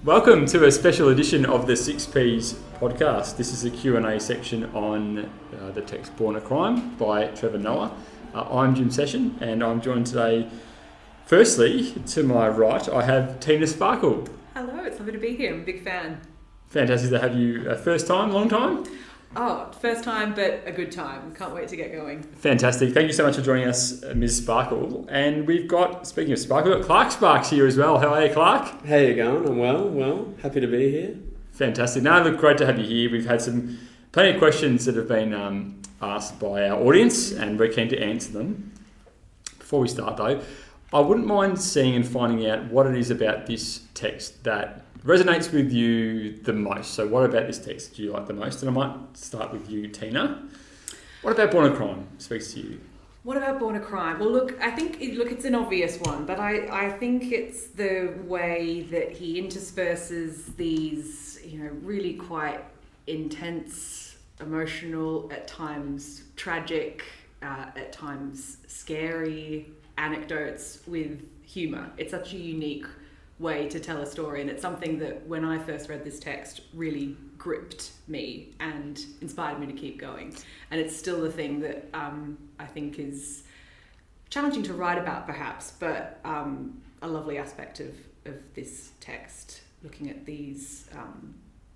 Welcome to a special edition of the 6Ps podcast. This is a Q&A section on the text Born a Crime by Trevor Noah. I'm Jim Session and I'm joined today, firstly, to my right, I have Tina Sparkle. Hello, it's lovely to be here. I'm a big fan. Fantastic to have you. First time, long time? Oh, first time, but a good time. Can't wait to get going. Fantastic. Thank you so much for joining us, Ms. Sparkle. And we've got, speaking of Sparkle, we've got Clark Sparks here as well. How are you, Clark? How you going? I'm well. Happy to be here. Fantastic. No, look, great to have you here. We've had plenty of questions that have been asked by our audience, and we're keen to answer them. Before we start, though, I wouldn't mind seeing and finding out what it is about this text that resonates with you the most. So what about this text do you like the most? And I might start with you, Tina. What about Born a Crime speaks to you? What about Born a Crime? Well, look, I think it's an obvious one, but I think it's the way that he intersperses these, really quite intense, emotional, at times tragic, at times scary anecdotes with humour. It's such a unique way to tell a story, and it's something that when I first read this text really gripped me and inspired me to keep going. And it's still the thing that I think is challenging to write about perhaps, but a lovely aspect of this text, looking at these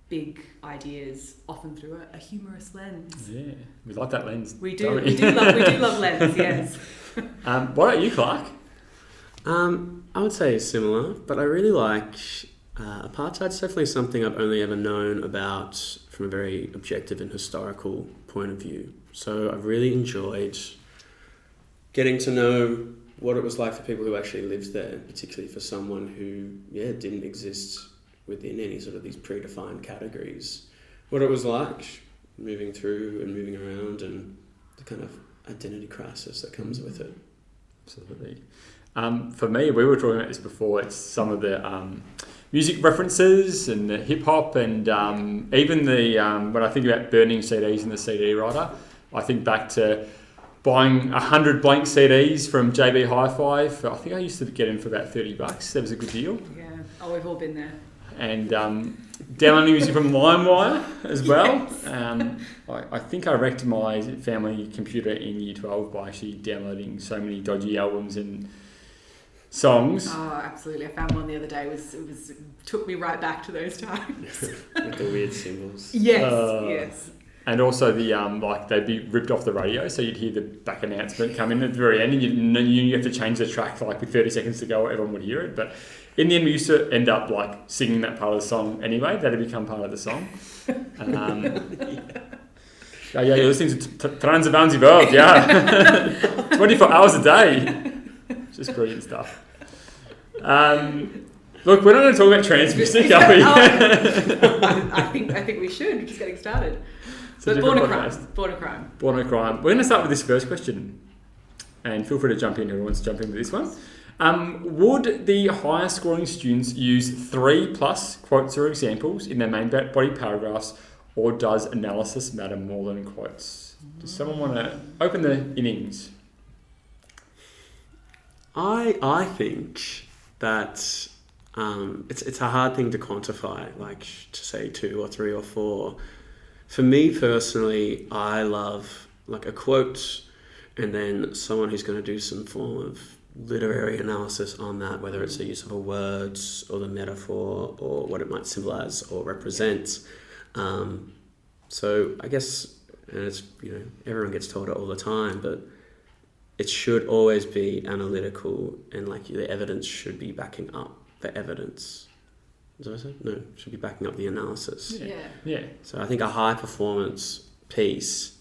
big ideas often through a humorous lens. Yeah, we like that lens. We do love lens, yes. What about you, Clark? I would say similar, but I really like apartheid's definitely something I've only ever known about from a very objective and historical point of view. So I've really enjoyed getting to know what it was like for people who actually lived there, particularly for someone who, didn't exist within any sort of these predefined categories. What it was like moving through and moving around and the kind of identity crisis that comes with it. Absolutely. For me, we were talking about this before, it's some of the music references and the hip-hop and even the when I think about burning CDs in the CD writer, I think back to buying 100 blank CDs from JB Hi-Fi. I think I used to get them for about $30. That was a good deal. Yeah. Oh, we've all been there. And downloading music from LimeWire as well. Yes. I think I wrecked my family computer in Year 12 by actually downloading so many dodgy albums and songs. Oh, absolutely. I found one the other day. It took me right back to those times. With the weird symbols. Yes. And also the they'd be ripped off the radio, so you'd hear the back announcement come in at the very end, and you have to change the track with 30 seconds to go, everyone would hear it. But in the end, we used to end up singing that part of the song anyway. That had become part of the song. You're listening to Transvaanse World, 24 hours a day. Just brilliant stuff. Look, we're not going to talk about trans music, are we? I think we should. We're just getting started. But Born a Crime. We're going to start with this first question. And feel free to jump in, whoever wants to jump in with this one. Would the higher scoring students use 3+ quotes or examples in their main body paragraphs, or does analysis matter more than quotes? Does someone want to open the innings? I think that it's a hard thing to quantify, to say 2 or 3 or 4. For me personally, I love a quote and then someone who's going to do some form of literary analysis on that, whether it's the use of a word or the metaphor or what it might symbolize or represent. So I guess, and it's everyone gets told it all the time, but it should always be analytical and the evidence should be backing up the evidence. Is that what I said? No, it should be backing up the analysis. Yeah. So I think a high performance piece,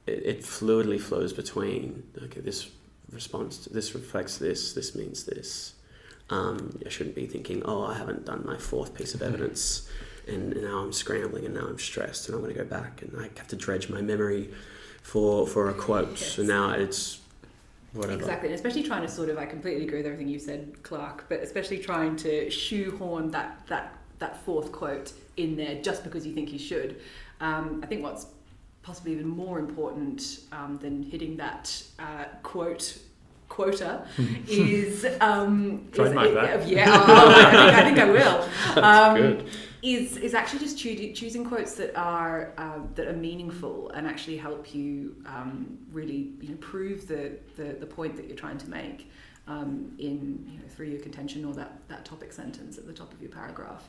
it fluidly flows between, this response, this reflects this means this. I shouldn't be thinking, I haven't done my 4th piece of evidence and now I'm scrambling and now I'm stressed and I'm going to go back and I have to dredge my memory for a quote. Yes. So now it's whatever. Exactly, and especially trying to I completely agree with everything you said, Clark, but especially trying to shoehorn that 4th quote in there just because you think you should. I think what's possibly even more important than hitting that quote quota is Trademark that. Yeah, I think I will. That's good. Is actually just choosing quotes that are meaningful and actually help you really prove the point that you're trying to make through your contention or that topic sentence at the top of your paragraph.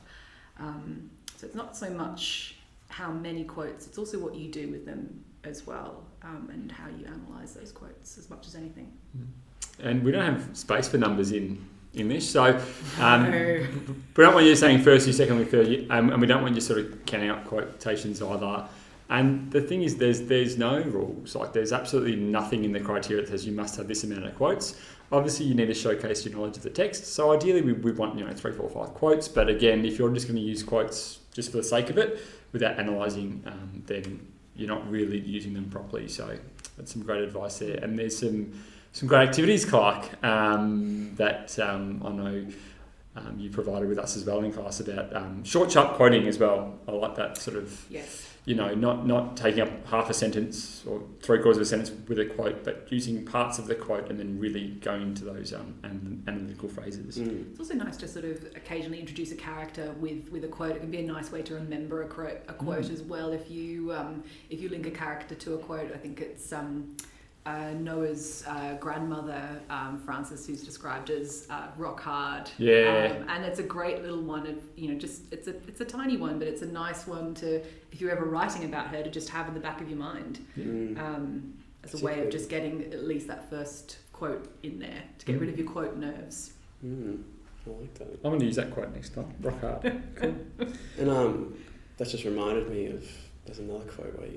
So it's not so much how many quotes, it's also what you do with them as well, and how you analyse those quotes as much as anything. And we don't have space for numbers in this, so we don't want you saying firstly, secondly, thirdly, and we don't want you sort of counting out quotations either. And the thing is, there's no rules. Like, there's absolutely nothing in the criteria that says you must have this amount of quotes. Obviously, you need to showcase your knowledge of the text. So ideally, we want 3, 4, 5 quotes. But again, if you're just going to use quotes just for the sake of it, without analysing, then you're not really using them properly. So that's some great advice there. And there's some great activities, Clark, that I know you provided with us as well in class about short, sharp quoting as well. I like that sort of, yes. Not taking up half a sentence or 3/4 of a sentence with a quote, but using parts of the quote and then really going into those analytical phrases. It's also nice to sort of occasionally introduce a character with a quote. It can be a nice way to remember a quote as well. If you link a character to a quote, I think it's Noah's grandmother, Frances, who's described as rock hard. Yeah. And it's a great little one of, it's a tiny one, but it's a nice one to, if you're ever writing about her, to just have in the back of your mind, as a way of just getting at least that first quote in there to get rid of your quote nerves. I like that. I'm going to use that quote next time. Rock hard. Cool. And that's just reminded me of, there's another quote where,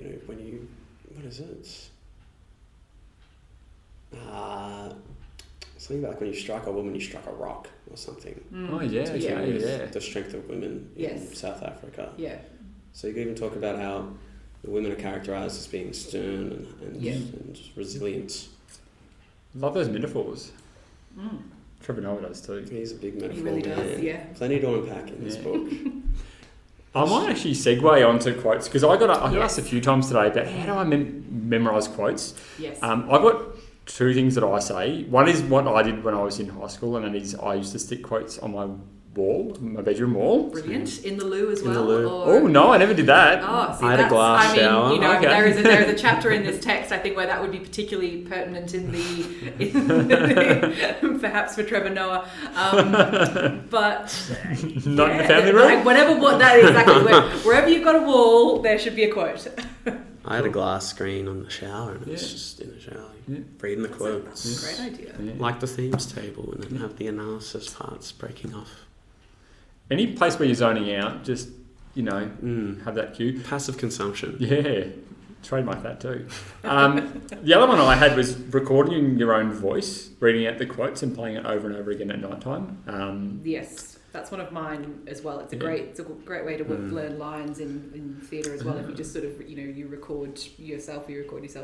what is it? Something about when you strike a woman, you strike a rock or something. Oh yeah, The strength of women in South Africa. Yeah. So you can even talk about how the women are characterised as being stern and resilient. Love those metaphors. Trevor Noah does too. He's a big metaphor. He really does. Yeah. Plenty to unpack in this book. I might actually segue onto quotes because I got asked a few times today about how do I memorise quotes. Yes. I've got two things that I say. One is what I did when I was in high school, and that is I used to stick quotes on my wall, my bedroom wall. Brilliant. In the loo as well? In the loo. Oh, no, I never did that. Oh, see, I had a glass shower. Okay. there is a chapter in this text, I think, where that would be particularly pertinent in the perhaps for Trevor Noah. But not in the family room? Like that exactly. Wherever you've got a wall, there should be a quote. I had a glass screen on the shower, and it's just in the shower, reading the quotes. That's a great idea. Yeah. Like the themes table, and then have the analysis parts breaking off. Any place where you're zoning out, just, have that cue. Passive consumption. Yeah, trademark that too. The other one I had was recording your own voice, reading out the quotes and playing it over and over again at night time. Yes. That's one of mine as well. It's a great way to learn lines in theatre as well. If you just sort of, you record yourself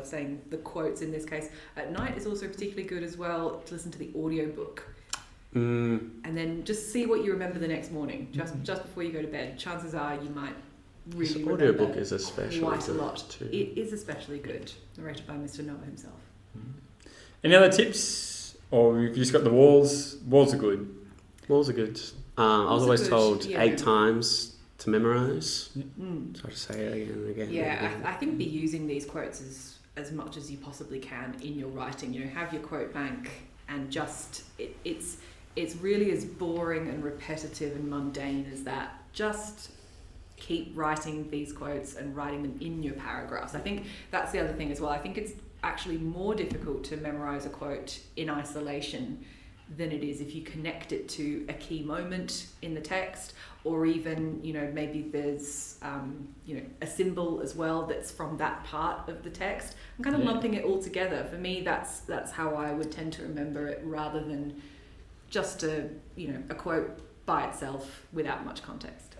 saying the quotes in this case. At night is also particularly good as well to listen to the audiobook. And then just see what you remember the next morning, just before you go to bed. Chances are you might really remember audiobook is especially quite a good lot. too. It is especially good, narrated by Mr. Noah himself. Any other tips? Or you've just got the walls? Walls are good. Walls are good. I was always told 8 times to memorise. So I just say it again and again. Yeah, and again. I think be using these quotes as much as you possibly can in your writing. Have your quote bank and just it's really as boring and repetitive and mundane as that. Just keep writing these quotes and writing them in your paragraphs. I think that's the other thing as well. I think it's actually more difficult to memorise a quote in isolation than it is if you connect it to a key moment in the text, or even, maybe there's, a symbol as well that's from that part of the text. I'm kind of lumping it all together. For me, that's how I would tend to remember it, rather than just a quote by itself without much context.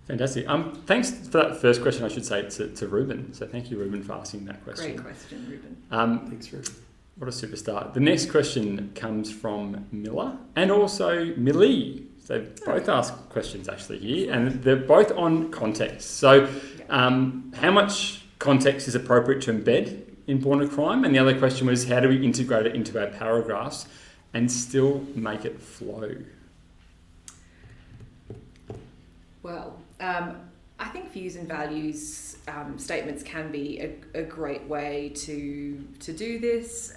Fantastic. Thanks for that first question, I should say, to Ruben. So thank you, Ruben, for asking that question. Great question, Ruben. Thanks, Ruben. What a superstar. The next question comes from Miller and also Millie. They both ask questions actually here, and they're both on context. So how much context is appropriate to embed in Born a Crime? And the other question was, how do we integrate it into our paragraphs and still make it flow? Well, I think views and values statements can be a great way to do this.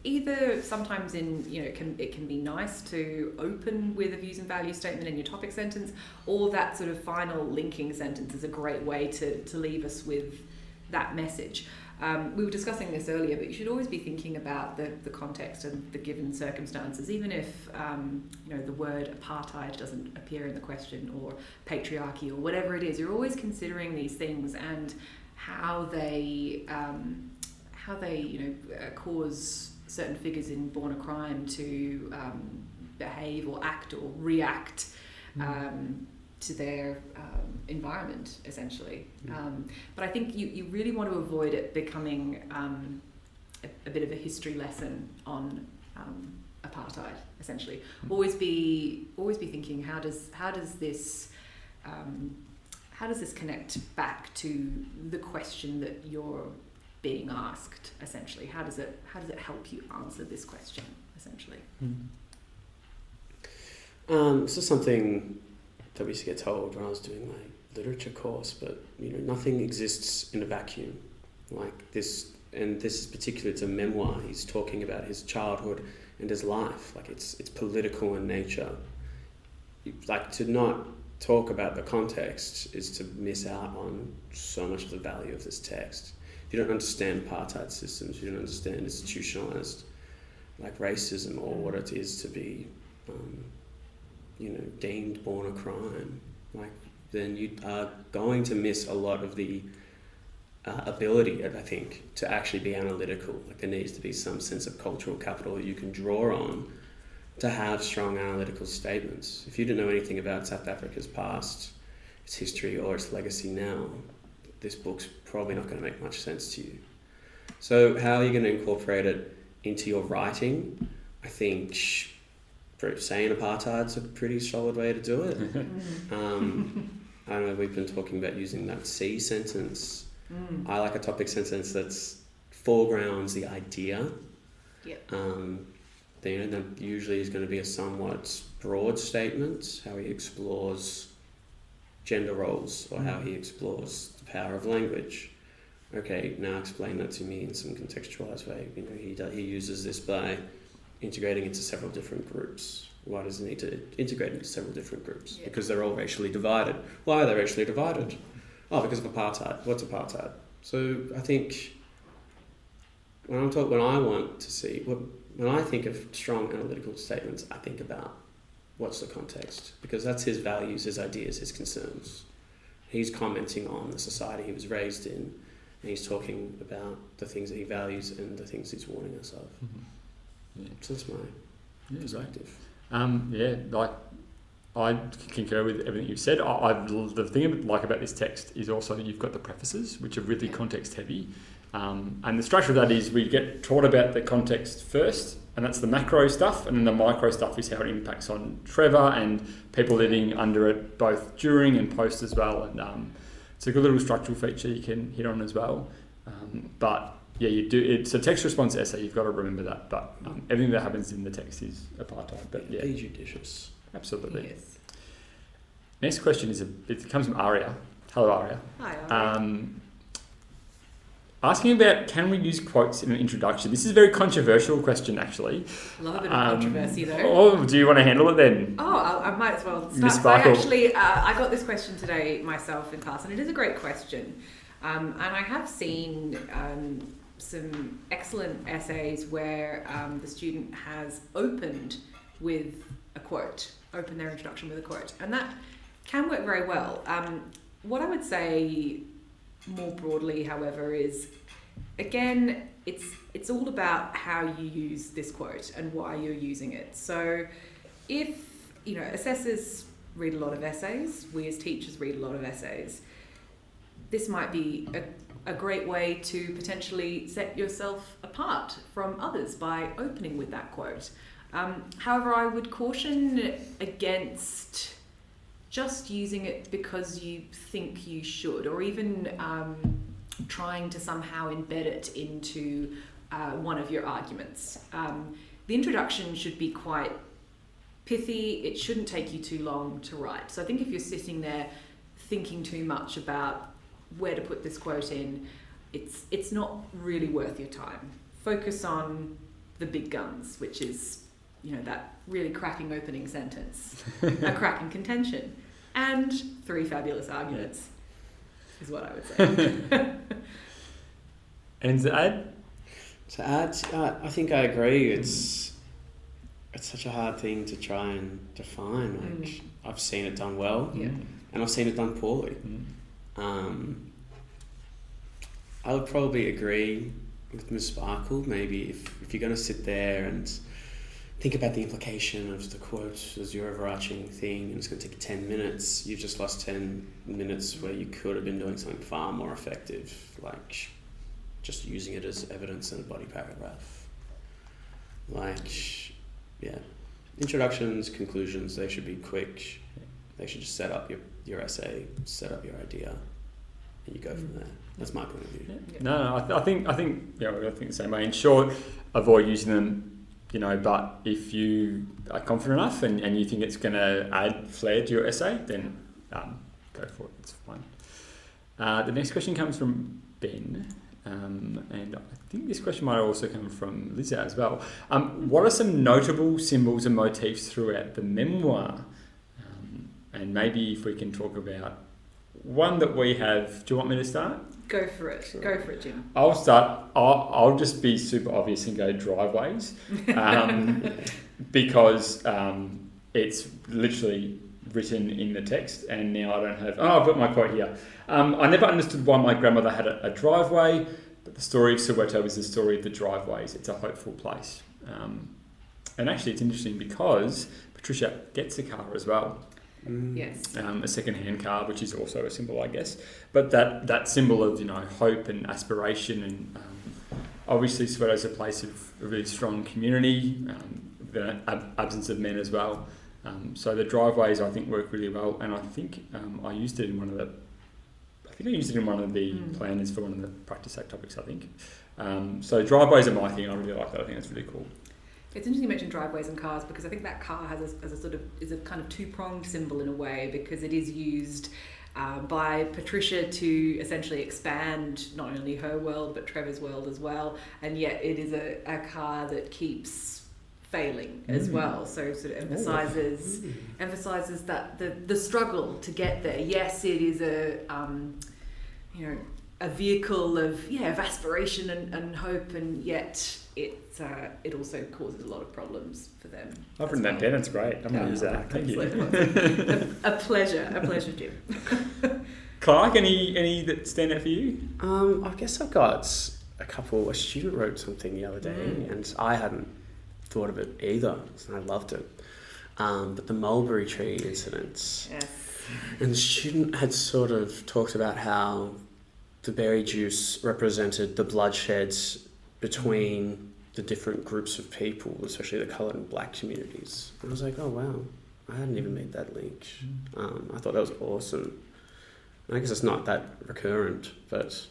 Either sometimes it can be nice to open with a views and values statement in your topic sentence, or that sort of final linking sentence is a great way to leave us with that message. We were discussing this earlier, but you should always be thinking about the context and the given circumstances, even if the word apartheid doesn't appear in the question, or patriarchy, or whatever it is. You're always considering these things and how they cause certain figures in Born a Crime to behave or act or react to their environment, essentially. But I think you really want to avoid it becoming a bit of a history lesson on apartheid, essentially. Always be thinking, how does this connect back to the question that you're being asked, essentially? How does it help you answer this question, essentially? This is something that we used to get told when I was doing my literature course, but nothing exists in a vacuum. Like this, and this is particular to memoir. He's talking about his childhood and his life. Like it's political in nature. Like, to not talk about the context is to miss out on so much of the value of this text. If you don't understand apartheid systems, you don't understand institutionalized like racism, or what it is to be deemed born a crime, then you are going to miss a lot of the ability, I think, to actually be analytical. Like, there needs to be some sense of cultural capital that you can draw on to have strong analytical statements. If you don't know anything about South Africa's past, its history, or its legacy now, this book's probably not going to make much sense to you. So how are you going to incorporate it into your writing? I think saying apartheid's a pretty solid way to do it. I know we've been talking about using that C sentence. I like a topic sentence that's foregrounds the idea. Then usually is going to be a somewhat broad statement, how he explores gender roles, or how he explores the power of language. Okay, now explain that to me in some contextualized way. He uses this by integrating into several different groups. Why does he need to integrate into several different groups? Yeah. Because they're all racially divided. Why are they racially divided? Oh, because of apartheid. What's apartheid? So I think when I think of strong analytical statements, I think about what's the context, because that's his values, his ideas, his concerns. He's commenting on the society he was raised in, and he's talking about the things that he values and the things he's warning us of. So that's my perspective. I concur with everything you've said. The thing I like about this text is also you've got the prefaces, which are really context heavy. And the structure of that is we get taught about the context first, and that's the macro stuff, and then the micro stuff is how it impacts on Trevor and people living under it, both during and post as well. And it's a good little structural feature you can hit on as well. But yeah, you do. It's a text response essay. You've got to remember that. But everything that happens in the text is apartheid. But yeah, be judicious. Absolutely. Yes. Next question it comes from Aria. Hello, Aria. Hi, Aria. Asking about, can we use quotes in an introduction? This is a very controversial question, actually. Love a bit of controversy, though. Oh, do you want to handle it then? Oh, I might as well start. Miss Sparkle. I got this question today myself in class, and it is a great question. And I have seen some excellent essays where the student has opened with a quote, opened their introduction with a quote, and that can work very well. What I would say more broadly, however, is, again, it's all about how you use this quote and why you're using it. So if, assessors read a lot of essays, we as teachers read a lot of essays, this might be a great way to potentially set yourself apart from others by opening with that quote. However, I would caution against just using it because you think you should, or even trying to somehow embed it into one of your arguments. The introduction should be quite pithy. It shouldn't take you too long to write. So I think if you're sitting there thinking too much about where to put this quote in, it's not really worth your time. Focus on the big guns, which is, that really cracking opening sentence, a cracking contention, and 3 fabulous arguments, is what I would say. And to add? To add, I think I agree. It's such a hard thing to try and define. I've seen it done well, and I've seen it done poorly. I would probably agree with Ms. Sparkle. Maybe if you're going to sit there and think about the implication of the quote as your overarching thing, and it's going to take you 10 minutes, you've just lost 10 minutes where you could have been doing something far more effective, like just using it as evidence in a body paragraph. Introductions, conclusions, they should be quick. They should just set up your essay, set up your idea, and you go from there. That's my point of view. No, I think the same way. In short, avoid using them, but if you are confident enough and you think it's going to add flair to your essay, then go for it. It's fine. The next question comes from Ben. And I think this question might also come from Lisa as well. What are some notable symbols and motifs throughout the memoir? And maybe if we can talk about one that we have. Do you want me to start? Go for it. Sure. Go for it, Jim. I'll start. I'll just be super obvious and go driveways, because it's literally written in the text, and now I don't have... I've got my quote here. I never understood why my grandmother had a driveway, but the story of Soweto is the story of the driveways. It's a hopeful place. And actually, it's interesting because Patricia gets a car as well. Yes. A second-hand car, which is also a symbol, I guess. But that symbol of hope and aspiration, and obviously Soweto is a place of a really strong community, the absence of men as well. So the driveways, I think, work really well, and I think I used it in one of the planners for one of the practice act topics, I think. So driveways are my thing. I really like that. I think that's really cool. It's interesting you mentioned driveways and cars, because I think that car has is a kind of two-pronged symbol in a way, because it is used by Patricia to essentially expand not only her world but Trevor's world as well, and yet it is a car that keeps failing as well, so sort of emphasizes that the struggle to get there. Yes, it is a vehicle of aspiration and hope, and yet it also causes a lot of problems for them. I've written that down. It's great. I'm going to use that. Thank you. A pleasure, Jim. Clark, any that stand out for you? I guess I've got a couple. A student wrote something the other day, and I hadn't thought of it either, and I loved it. But the mulberry tree incident. Yes. And the student had sort of talked about how the berry juice represented the bloodshed between the different groups of people, especially the coloured and black communities. And I was like, oh wow, I hadn't even made that link. I thought that was awesome. And I guess it's not that recurrent, but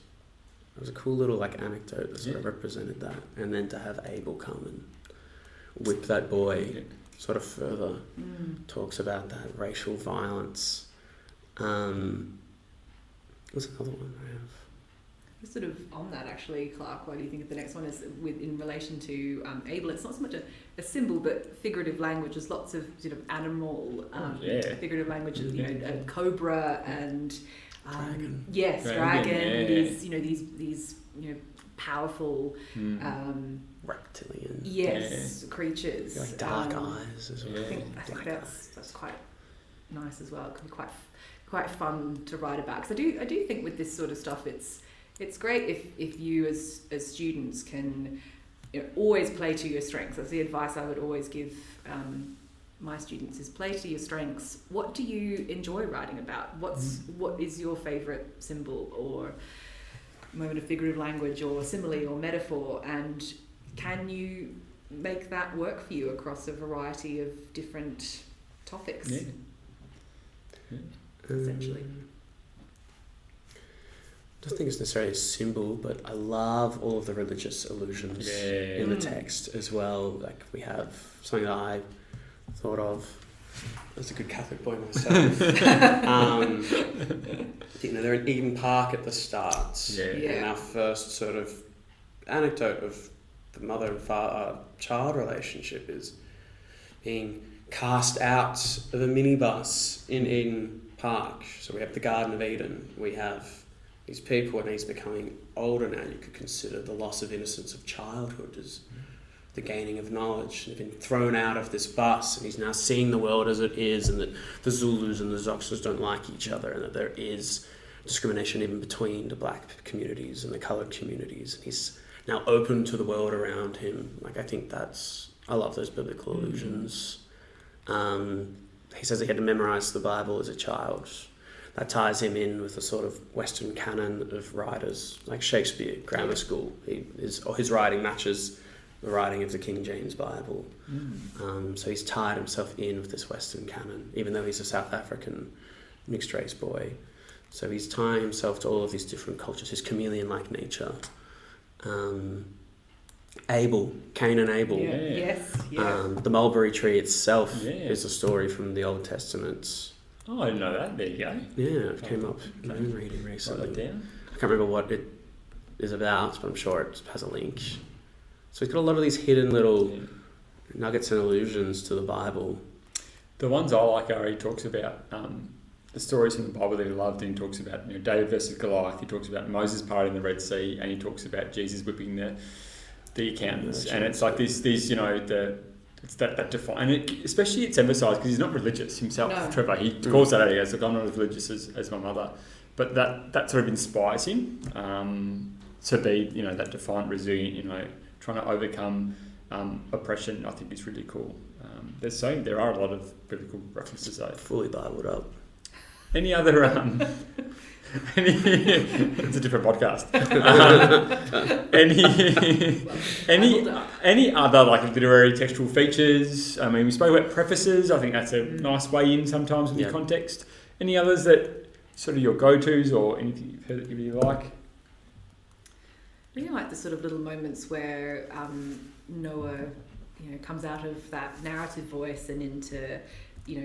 it was a cool little anecdote that sort of represented that. And then to have Abel come and whip that boy sort of further talks about that racial violence. What's another one I have? Sort of on that, actually, Clark, why do you think the next one is in relation to Abel? It's not so much a symbol, but figurative language. There's lots of sort of animal figurative language, a cobra and dragon. Yes, dragon. These powerful reptilian. Yes, creatures. Like dark eyes as well. I think that's quite nice as well. It can be quite fun to write about, because I do think with this sort of stuff, it's great if you as students can always play to your strengths. That's the advice I would always give my students, is play to your strengths. What do you enjoy writing about? What is your favourite symbol or moment of figurative language or simile or metaphor, and can you make that work for you across a variety of different topics? Essentially. don't think it's necessarily a symbol, but I love all of the religious allusions in the text as well. Like we have something that I thought of as a good Catholic boy myself. They're in Eden Park at the start, and our first sort of anecdote of the mother and father child relationship is being cast out of a minibus in Eden Park. So we have the Garden of Eden. We have these people, and he's becoming older now. You could consider the loss of innocence of childhood as the gaining of knowledge. They've been thrown out of this bus, and he's now seeing the world as it is, and that the Zulus and the Xhosas don't like each other, and that there is discrimination even between the black communities and the coloured communities. And he's now open to the world around him. Like, I think I love those biblical allusions. He says he had to memorise the Bible as a child. That ties him in with the sort of Western canon of writers, like Shakespeare, grammar school. His writing matches the writing of the King James Bible. So he's tied himself in with this Western canon, even though he's a South African mixed-race boy. So he's tying himself to all of these different cultures, his chameleon-like nature. Cain and Abel. The mulberry tree itself is a story from the Old Testament. Oh, I didn't know that. There you go. Yeah, it came up in reading recently. Write that down. I can't remember what it is about, but I'm sure it has a link. So he's got a lot of these hidden little nuggets and allusions to the Bible. The ones I like are he talks about the stories from the Bible that he loved, and he talks about David versus Goliath. He talks about Moses parting the Red Sea, and he talks about Jesus whipping the accountants. And it's like these it's that define, and especially it's emphasised because he's not religious himself. No. Trevor, he calls that out. He goes, "Look, I'm not as religious as my mother," but that sort of inspires him to be that defiant, resilient, trying to overcome oppression. I think is really cool. There are a lot of biblical references though. Fully Bibled up. Any other it's a different podcast. Any other like literary textual features? I mean, we spoke about prefaces. I think that's a nice way in sometimes with the context. Any others that sort of your go-tos or anything you've heard that you really like? I really like the sort of little moments where Noah, comes out of that narrative voice and into,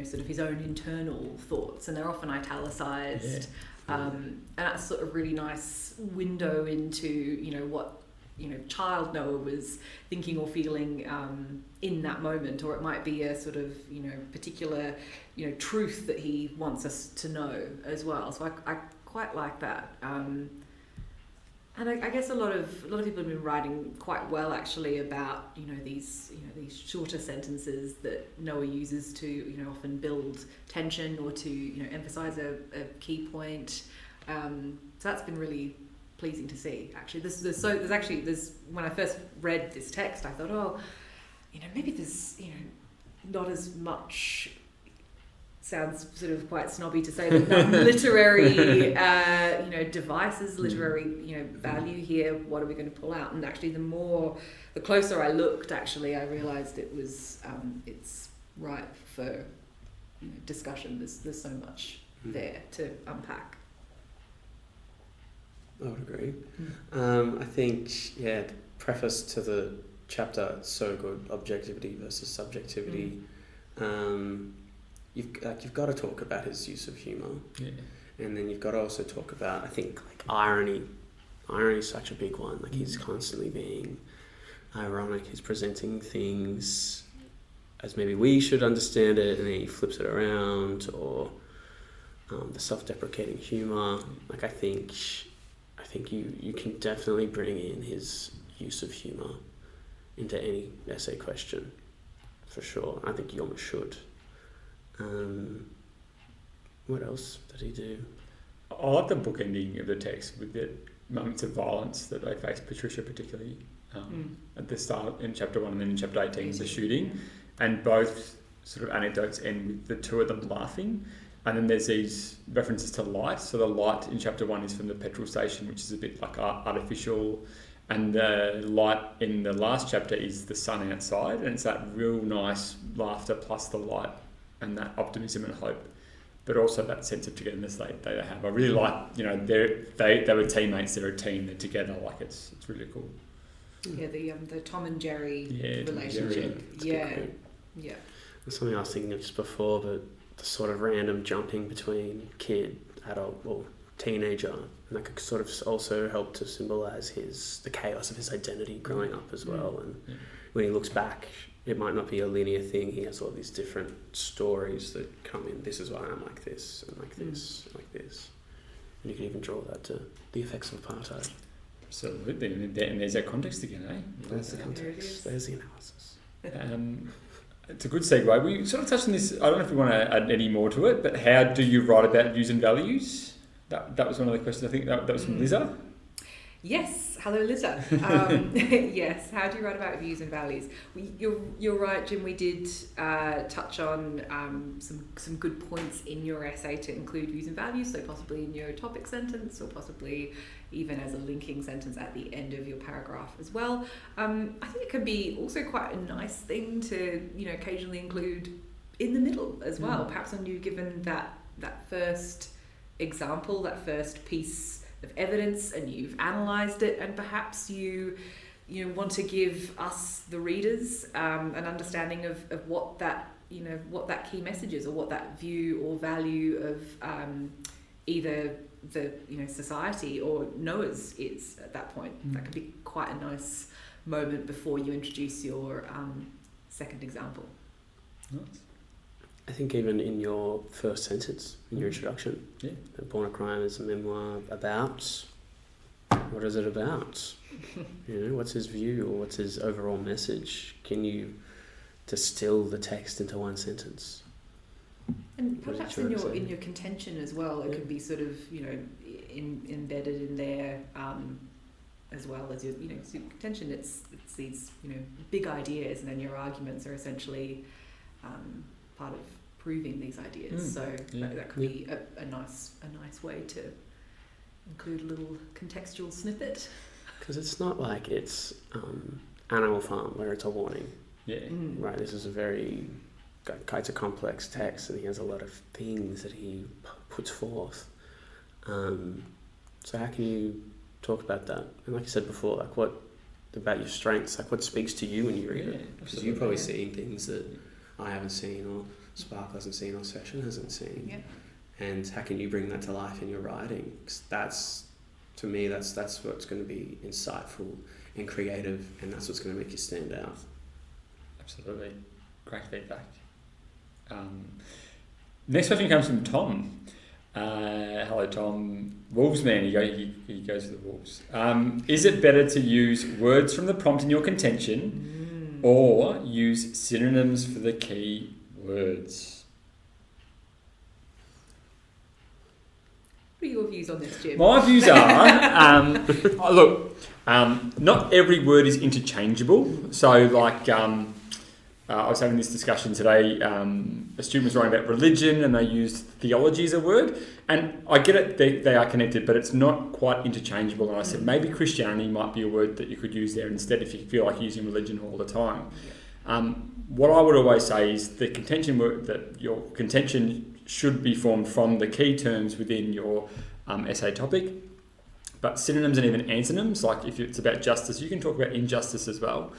sort of his own internal thoughts, and they're often italicized. And that's sort of really nice window into, what, child Noah was thinking or feeling in that moment, or it might be a sort of, particular, truth that he wants us to know as well. So I quite like that. And I guess a lot of people have been writing quite well actually about these shorter sentences that Noah uses to often build tension or to emphasize a key point. So that's been really pleasing to see. Actually, there's when I first read this text, I thought, maybe there's not as much. Sounds sort of quite snobby to say, but literary, devices, literary, value here. What are we going to pull out? And actually, the closer I looked, actually, I realised it was, it's ripe for discussion. There's so much there to unpack. I would agree. I think, the preface to the chapter is so good. Objectivity versus subjectivity. You've got to talk about his use of humour, and then you've got to also talk about, I think, like irony. Irony is such a big one. Like he's constantly being ironic. He's presenting things as maybe we should understand it, and then he flips it around, or the self-deprecating humour. Like I think you can definitely bring in his use of humour into any essay question, for sure. I think you almost should. What else did he do? I like the bookending of the text with the moments of violence that they face, Patricia particularly, at the start in chapter 1 and then in chapter 18 the shooting, and both sort of anecdotes end with the two of them laughing, and then there's these references to light. So the light in chapter 1 is from the petrol station, which is a bit like artificial, and the light in the last chapter is the sun outside, and it's that real nice laughter plus the light and that optimism and hope but also that sense of togetherness they have. I really like, they were teammates, they're a team, they're together, like it's really cool. Yeah, the Tom and Jerry relationship. Yeah. That's something I was thinking of just before, but the sort of random jumping between kid, adult, or teenager, and that could sort of also help to symbolise the chaos of his identity growing up as well. And when he looks back, it might not be a linear thing. He has all these different stories that come in. This is why I'm like this, and like this, and like this. And you can even draw that to the effects of apartheid. Absolutely, and there's that context again, eh? There's the context. There's the analysis. It's a good segue. We sort of touched on this. I don't know if we want to add any more to it, but how do you write about views and values? That was one of the questions. I think that was from Liza. Yes. Hello, Liza. Yes. How do you write about views and values? You're right, Jim. We did touch on some good points in your essay to include views and values. So possibly in your topic sentence, or possibly even as a linking sentence at the end of your paragraph as well. I think it can be also quite a nice thing to occasionally include in the middle as well. Perhaps when you've given that first example, that first piece of evidence, and you've analysed it, and perhaps you want to give us, the readers, an understanding of what that what that key message is, or what that view or value of either the society or Noah's is at that point. That could be quite a nice moment before you introduce your second example. Nice. I think even in your first sentence, in your introduction, Born a Crime is a memoir about, what is it about? What's his view, or what's his overall message? Can you distill the text into one sentence? And perhaps in your contention as well, it could be sort of embedded in there as well as your contention. It's these big ideas, and then your arguments are essentially part of proving these ideas. So that could be a nice way to include a little contextual snippet. Because it's not like it's Animal Farm where it's a warning. Yeah. Right. This is it's a complex text, and he has a lot of things that he puts forth. So how can you talk about that? And like you said before, like what about your strengths? Like what speaks to you when you read it? Because you're probably seeing things that I haven't seen, or Spark hasn't seen, or Session hasn't seen. Yeah. And how can you bring that to life in your writing? 'Cause that's what's going to be insightful and creative, and that's what's going to make you stand out. Absolutely. Great feedback. Next question comes from Tom. Hello, Tom. Wolves man, he goes to the Wolves. Is it better to use words from the prompt in your contention, or use synonyms for the key words? What are your views on this, Jim? My views are, not every word is interchangeable. So, like, I was having this discussion today. A student was writing about religion, and they used theology as a word. And I get it, they are connected, but it's not quite interchangeable. And I said, maybe Christianity might be a word that you could use there instead if you feel like using religion all the time. What I would always say is the contention word, that your contention should be formed from the key terms within your essay topic. But synonyms and even antonyms, like if it's about justice, you can talk about injustice as well.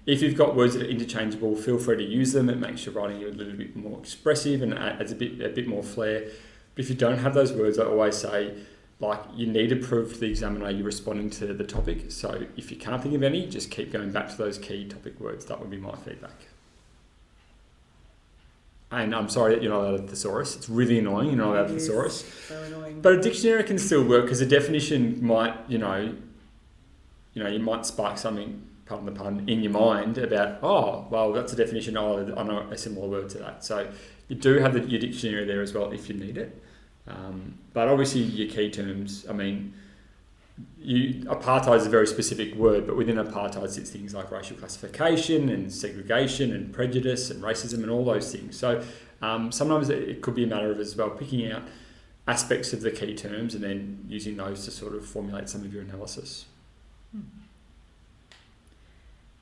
If you've got words that are interchangeable, feel free to use them. It makes your writing a little bit more expressive and adds a bit more flair. But if you don't have those words, I always say, like, you need to prove to the examiner you're responding to the topic. So if you can't think of any, just keep going back to those key topic words. That would be my feedback. And I'm sorry that you're not allowed a thesaurus. It's really annoying you're not allowed a thesaurus. So annoying. But a dictionary can still work, because a definition might, you might spark something, pardon the pun, in your mind about, that's a definition. I know a similar word to that. So you do have your dictionary there as well if you need it. But obviously your key terms, apartheid is a very specific word, but within apartheid sits things like racial classification and segregation and prejudice and racism and all those things. So sometimes it could be a matter of as well picking out aspects of the key terms and then using those to sort of formulate some of your analysis.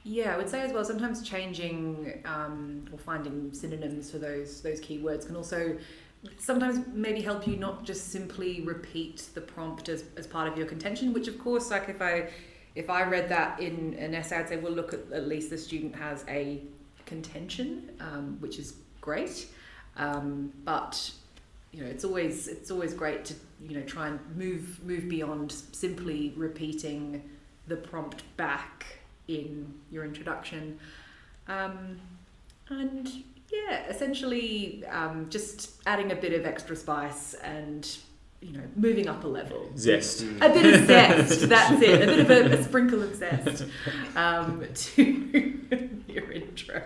Yeah, I would say as well, sometimes changing or finding synonyms for those key words can also sometimes maybe help you not just simply repeat the prompt as part of your contention, which of course, like if I read that in an essay, I'd say, well, look, at least the student has a contention, which is great. But it's always great to try and move beyond simply repeating the prompt back in your introduction, and essentially just adding a bit of extra spice and moving up a level. Zest. A bit of zest, that's it. A bit of a sprinkle of zest to your intro.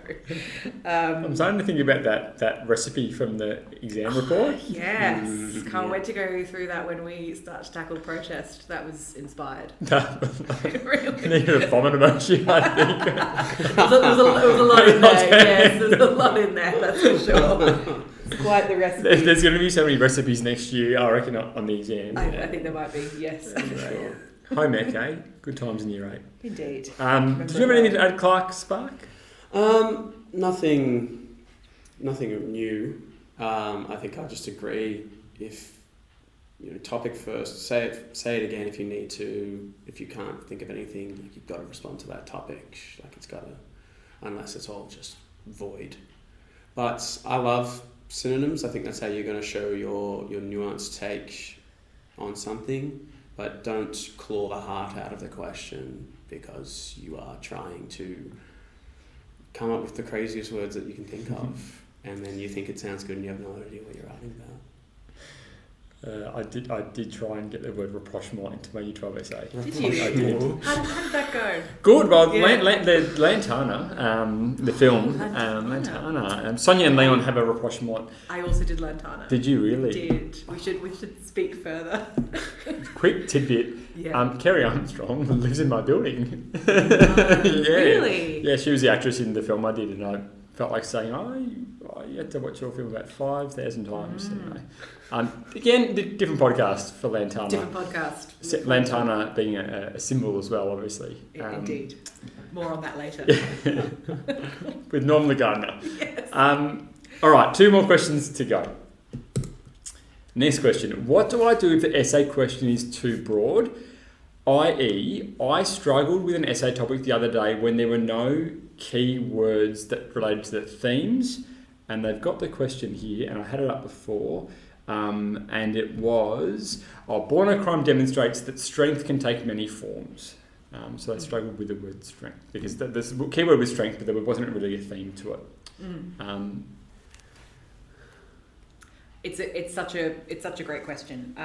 I'm starting to think about that recipe from the exam report. Yes. Can't wait to go through that when we start to tackle protest. That was inspired. Really? Needed a vomit emoji, I think. There was a lot in there. Yes, there's a lot in there, that's for sure. It's quite the recipe. There's going to be so many recipes next year, I reckon, on the exam. I think there might be, yes, for sure. Home ec, eh? Good times in year 8. Indeed. Did you have anything to add, Clark Spark? Nothing new. I think I just agree. If topic first, say it again if you need to. If you can't think of anything, you've got to respond to that topic. It's got to, unless it's all just void. But I love synonyms. I think that's how you're going to show your nuanced take on something. But don't claw the heart out of the question because you are trying to come up with the craziest words that you can think of, and then you think it sounds good and you have no idea what you're writing about. I did try and get the word rapprochement into my Year 12 essay. Did you? I did. How did that go? Good. Well, the Lantana, the film, Lantana. Sonia and Leon have a rapprochement. I also did Lantana. Did you really? Did. We should speak further. Quick tidbit. Yeah. Kerry Armstrong lives in my building. Really? Yeah, she was the actress in the film I did, and I felt like saying, you had to watch your film about 5,000 times. Anyway. Again, different podcast for Lantana. Different podcast. Lantana being a symbol as well, obviously. Indeed. More on that later. With Norm the gardener. Yes. All right, 2 more questions to go. Next question. What do I do if the essay question is too broad? I.e., I struggled with an essay topic the other day when there were no key words that related to the themes, and they've got the question here, and I had it up before, and it was, born a crime demonstrates that strength can take many forms. So I struggled with the word strength, because the key word was strength, but there wasn't really a theme to it. It's such a great question.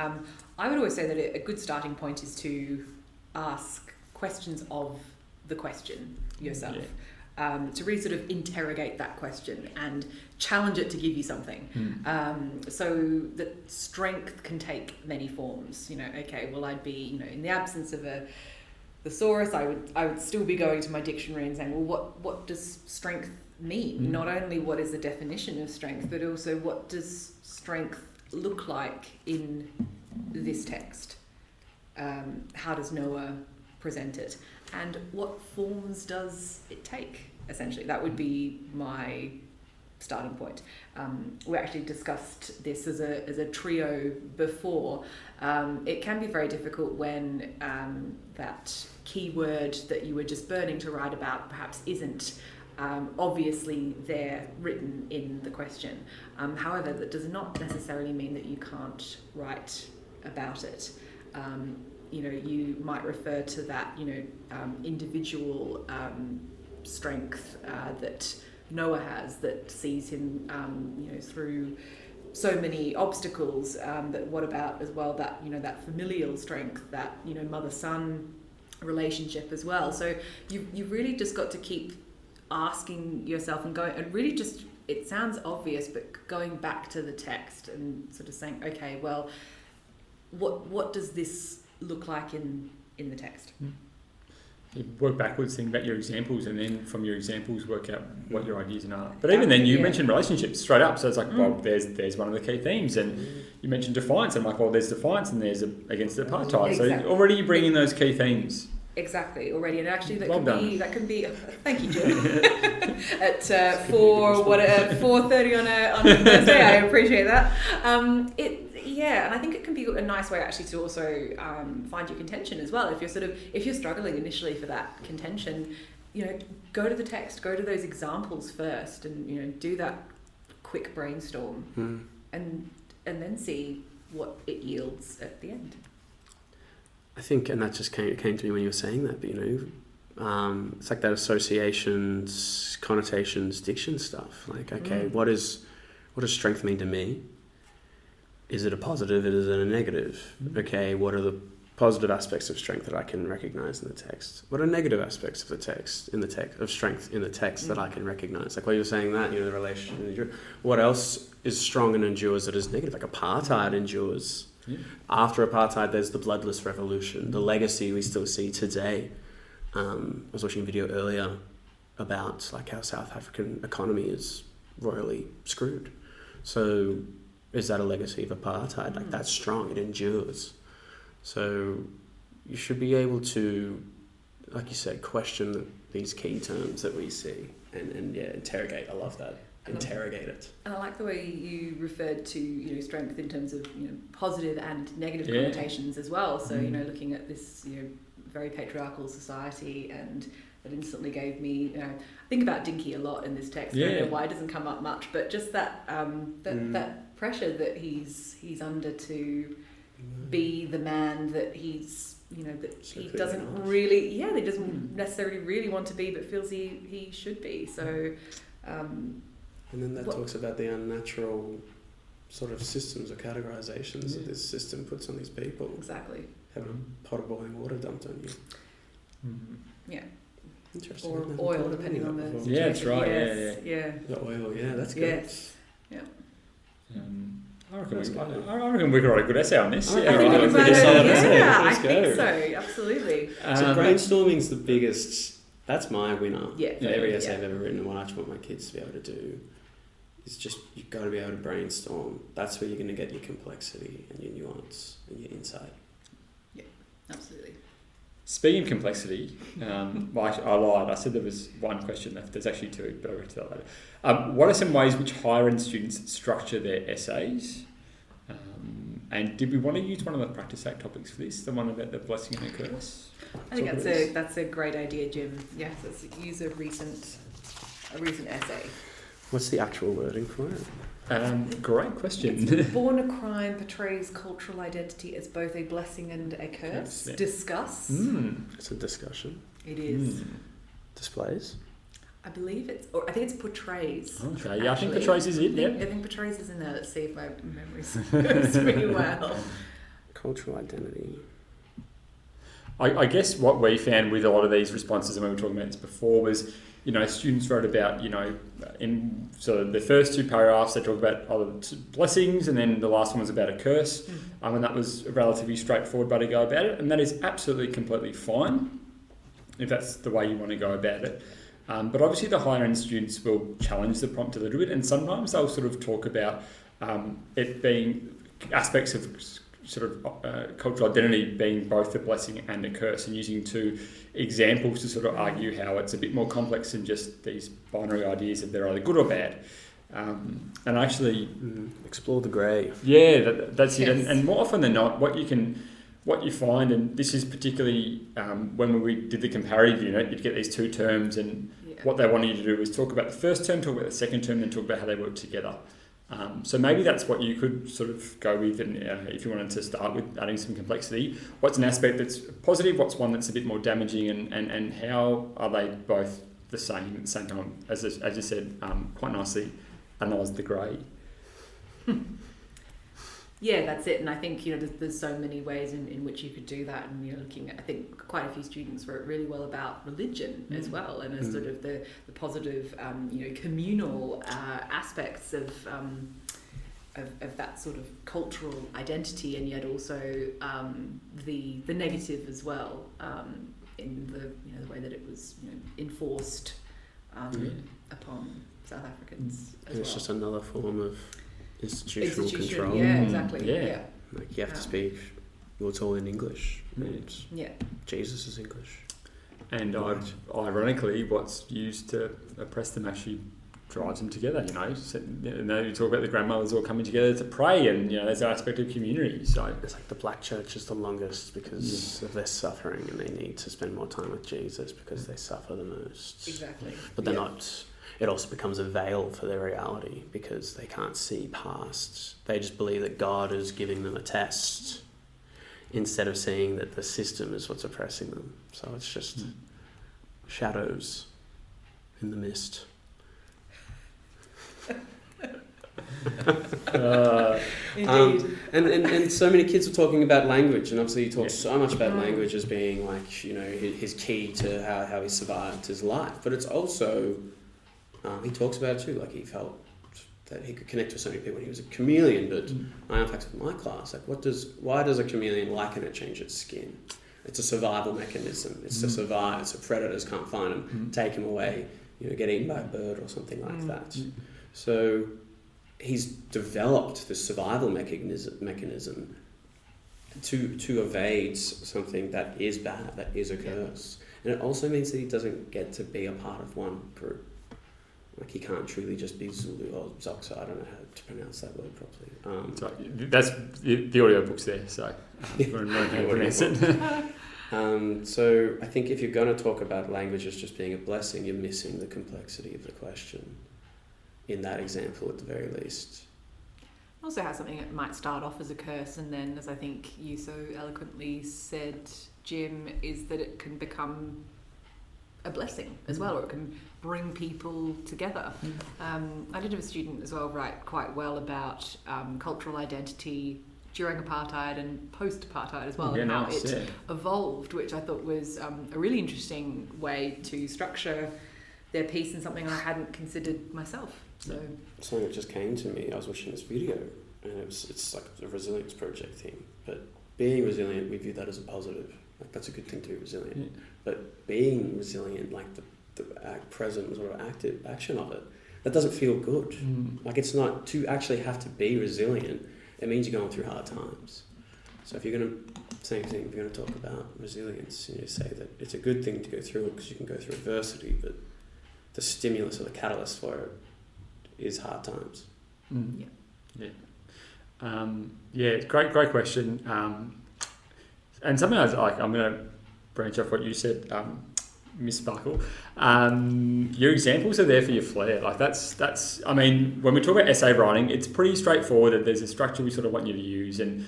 I would always say that a good starting point is to ask questions of the question yourself. Yeah. To really sort of interrogate that question and challenge it to give you something. So that strength can take many forms. Okay, well, I'd be, in the absence of a thesaurus, I would still be going to my dictionary and saying, well, what does strength mean? Not only what is the definition of strength, but also what does strength look like in this text? How does Noah present it? And what forms does it take, essentially? That would be my starting point. We actually discussed this as a trio before. It can be very difficult when that keyword that you were just burning to write about perhaps isn't obviously there written in the question. However, that does not necessarily mean that you can't write about it. You might refer to that, individual strength that Noah has that sees him, through so many obstacles. That what about as well that that familial strength, that mother-son relationship as well. So you really just got to keep asking yourself and going, and really just, it sounds obvious, but going back to the text and sort of saying, okay, well, what does this look like in the text? You work backwards, think about your examples, and then from your examples work out what your ideas are. But even then, you mentioned relationships straight up, so it's like, well, there's one of the key themes, and you mentioned defiance, and I'm like, well, there's defiance, and there's against apartheid. Exactly. So already you bring in those key themes. Exactly, already, and actually that Well can done. be thank you, Jim. At 4:30 on a Thursday, I appreciate that. And I think it can be a nice way actually to also find your contention as well. If you're struggling initially for that contention, go to the text, go to those examples first, and do that quick brainstorm, and then see what it yields at the end. I think, and that just came to me when you were saying that, but it's like that associations, connotations, diction stuff. Like, okay, what does strength mean to me? Is it a positive? Is it a negative? Okay, what are the positive aspects of strength that I can recognize in the text? What are negative aspects of strength in the text that I can recognize? Like what you were saying, that the relationship. What else is strong and endures that is negative? Like apartheid endures. Yeah. After apartheid, there's the bloodless revolution, the legacy we still see today. I was watching a video earlier about like how South African economy is royally screwed. So is that a legacy of apartheid? Like that's strong, it endures. So you should be able to, like you said, question these key terms that we see and interrogate. I love that. Interrogate it. And I like the way you referred to strength in terms of positive and negative connotations as well. So looking at this very patriarchal society, and that instantly gave me I think about Dinky a lot in this text. I don't know why it doesn't come up much, but just that that pressure that he's under to be the man that he's that he doesn't really that he doesn't necessarily really want to be, but feels he should be. So. And then that talks about the unnatural sort of systems or categorizations that this system puts on these people. Exactly. Have a pot of boiling water dumped on you. Yeah. Interesting. Or oil, depending on the situation. Yeah, that's right. Yes. Yeah. The oil, that's good. Yes. Yeah. I reckon we could write a good essay on this. I think so. Absolutely. So brainstorming's the biggest. That's my winner. Yeah. For every essay I've ever written, and what I just want my kids to be able to do is just, you've got to be able to brainstorm. That's where you're going to get your complexity and your nuance and your insight. Yeah, absolutely. Speaking of complexity, I lied. I said there was one question left. There's actually two, but I'll get to that later. What are some ways which higher end students structure their essays? And did we want to use one of the practice act topics for this, the one about the blessing and the curse? I think that's a great idea, Jim. Yes, let's use a recent essay. What's the actual wording for it? Great question. Born a Crime portrays cultural identity as both a blessing and a curse. Yeah. Discuss. It's a discussion. It is. Displays. I think it's portrays. Okay, yeah, I think portrays is it. Yeah. I think portrays is in there. Let's see if my memory serves me well. Cultural identity. I guess what we found with a lot of these responses, and we were talking about this before, was students wrote about in the first two paragraphs they talk about blessings, and then the last one was about a curse, and that was a relatively straightforward way to go about it, and that is absolutely completely fine if that's the way you want to go about it. But obviously the higher end students will challenge the prompt a little bit, and sometimes they'll sort of talk about it being aspects of cultural identity being both a blessing and a curse, and using two examples to sort of argue how it's a bit more complex than just these binary ideas of they're either good or bad. And actually explore the grey. Yeah, that's it. And more often than not, what you find, and this is particularly when we did the comparative unit, you'd get these two terms, and what they wanted you to do was talk about the first term, talk about the second term, and talk about how they work together. So maybe that's what you could sort of go with, and if you wanted to start with adding some complexity, what's an aspect that's positive, what's one that's a bit more damaging, and how are they both the same at the same time, as you said, quite nicely, analyse the grey. Yeah, that's it. And I think there's so many ways in which you could do that. And looking at, I think quite a few students wrote really well about religion as well, and as sort of the positive communal aspects of that sort of cultural identity, and yet also the negative as well, in the the way that it was enforced upon South Africans as well. It's just another form of institutional control. Yeah, exactly. Yeah. Like you have to speak it's all in English. And Yeah. Jesus is English. And ironically, what's used to oppress them actually drives them together. So, you talk about the grandmothers all coming together to pray, and there's an aspect of community. So it's like the black church is the longest because of their suffering, and they need to spend more time with Jesus because they suffer the most. Exactly. But they're not. It also becomes a veil for their reality because they can't see past. They just believe that God is giving them a test instead of seeing that the system is what's oppressing them. So it's just shadows in the mist. Indeed. And so many kids are talking about language, and obviously he talks so much about language as being like his key to how he survived his life. But it's also he talks about it too, like he felt that he could connect with so many people. He was a chameleon, but I unpacked with my class, like why does a chameleon like it change its skin? It's a survival mechanism. It's to survive. So predators can't find him, take him away, get eaten by a bird or something like that. So he's developed this survival mechanism to evade something that is bad, that is a curse. And it also means that he doesn't get to be a part of one group. Like he can't truly just be Zulu or Xhosa. I don't know how to pronounce that word properly. Sorry, that's the audio book's there, so if you want to know how to pronounce it. So I think if you're going to talk about language as just being a blessing, you're missing the complexity of the question in that example at the very least. Also has something that might start off as a curse, and then, as I think you so eloquently said, Jim, is that it can become a blessing as well, or it can bring people together. I did have a student as well write quite well about cultural identity during apartheid and post-apartheid as well, and how it evolved, which I thought was a really interesting way to structure their piece, and something I hadn't considered myself. So something that just came to me, I was watching this video, and it's like a resilience project thing, but being resilient, we view that as a positive. Like that's a good thing to be resilient. But being resilient, like the present sort of active action of it, that doesn't feel good. Like it's not to actually have to be resilient. It means you're going through hard times. So if you're going to, same thing, if you're going to talk about resilience, you say that it's a good thing to go through it because you can go through adversity, but the stimulus or the catalyst for it is hard times. Great question. And something I was like, I'm going to branch off what you said, Miss Sparkle. Your examples are there for your flair. Like that's. I mean, when we talk about essay writing, it's pretty straightforward. That there's a structure we sort of want you to use, and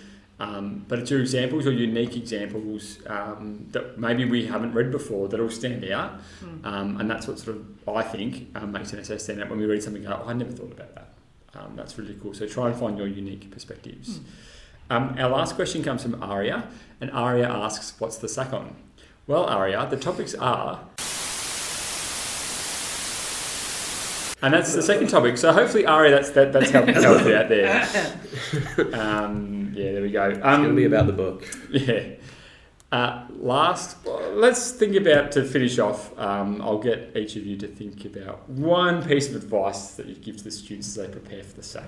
but it's your examples or unique examples that maybe we haven't read before that'll stand out, and that's what sort of I think makes an essay stand out when we read something. I never thought about that. That's really cool. So try and find your unique perspectives. Our last question comes from Aria, and Aria asks, "What's the sack on?" Well, Aria, the topics are... And that's the second topic. So hopefully, Aria, that's helped you out there. There we go. It's going to be about the book. Yeah. Let's think about, to finish off, I'll get each of you to think about one piece of advice that you give to the students as they prepare for the SAC.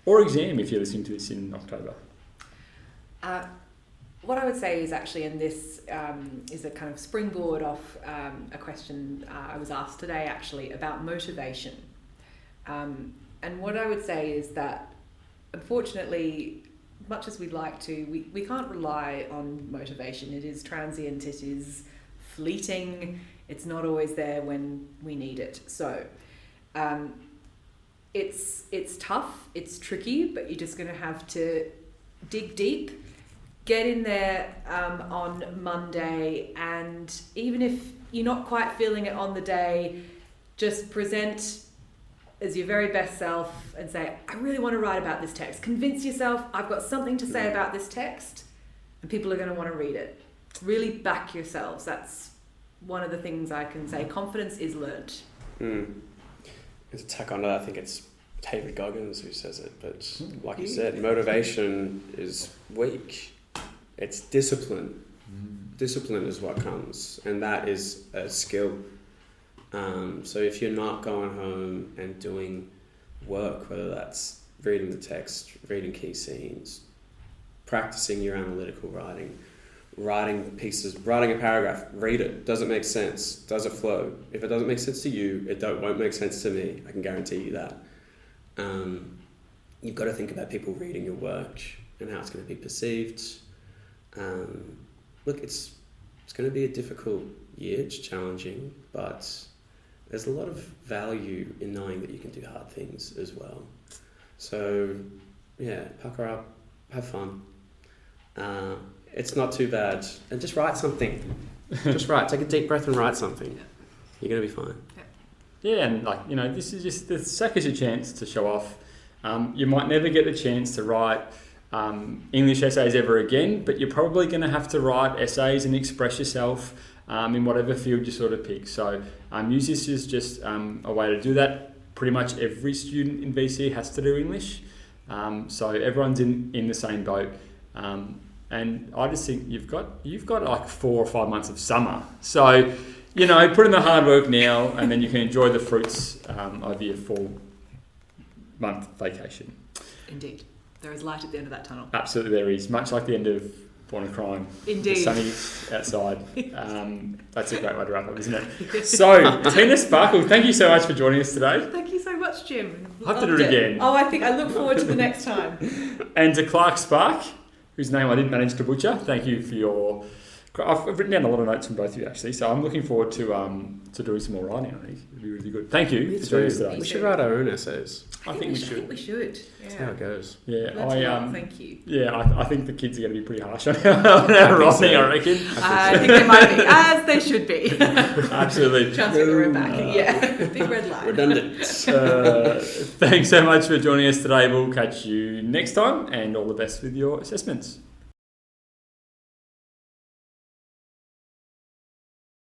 Or exam, if you're listening to this in October. What I would say is actually, and this is a kind of springboard off a question I was asked today actually about motivation. And what I would say is that, unfortunately, much as we'd like to, we can't rely on motivation. It is transient, it is fleeting, it's not always there when we need it. So it's tough, it's tricky, but you're just going to have to dig deep. Get in there on Monday, and even if you're not quite feeling it on the day, just present as your very best self and say, I really want to write about this text. Convince yourself, I've got something to say about this text, and people are going to want to read it. Really back yourselves. That's one of the things I can say. Confidence is learnt. To tack on to that, I think it's David Goggins who says it, but like you said, motivation is weak. It's discipline. Discipline is what comes, and that is a skill. So if you're not going home and doing work, whether that's reading the text, reading key scenes, practicing your analytical writing, writing pieces, writing a paragraph, read it. Does it make sense? Does it flow? If it doesn't make sense to you, it won't make sense to me. I can guarantee you that. You've got to think about people reading your work and how it's going to be perceived. Look, it's going to be a difficult year. It's challenging, but there's a lot of value in knowing that you can do hard things as well. So, yeah, pucker up, have fun. It's not too bad. And just write something. Just write. Take a deep breath and write something. You're going to be fine. Yeah, and this is just the SAC is your chance to show off. You might never get the chance to write English essays ever again, but you're probably going to have to write essays and express yourself in whatever field you sort of pick. So use this as just a way to do that. Pretty much every student in VCE has to do English. So everyone's in the same boat. And I just think you've got like 4 or 5 months of summer. So, put in the hard work now, and then you can enjoy the fruits of your 4-month vacation. Indeed. There is light at the end of that tunnel. Absolutely there is. Much like the end of Born a Crime. Indeed. The sunny outside. That's a great way to wrap up, isn't it? So, Tina Sparkle, thank you so much for joining us today. Thank you so much, Jim. I'll have to do it again. Oh, I look forward to the next time. And to Clark Spark, whose name I didn't manage to butcher, thank you for your... I've written down a lot of notes from both of you, actually, so I'm looking forward to doing some more writing, I think. It'll be really good. Thank you for joining us today. We should write our own essays. I think we should. I think we should. That's how it goes. Yeah, thank you. Yeah, I think the kids are going to be pretty harsh on our writing, I reckon. I think they might be, as they should be. Absolutely. Chance to go back. Yeah, big red line. Redundant. Thanks so much for joining us today. We'll catch you next time, and all the best with your assessments.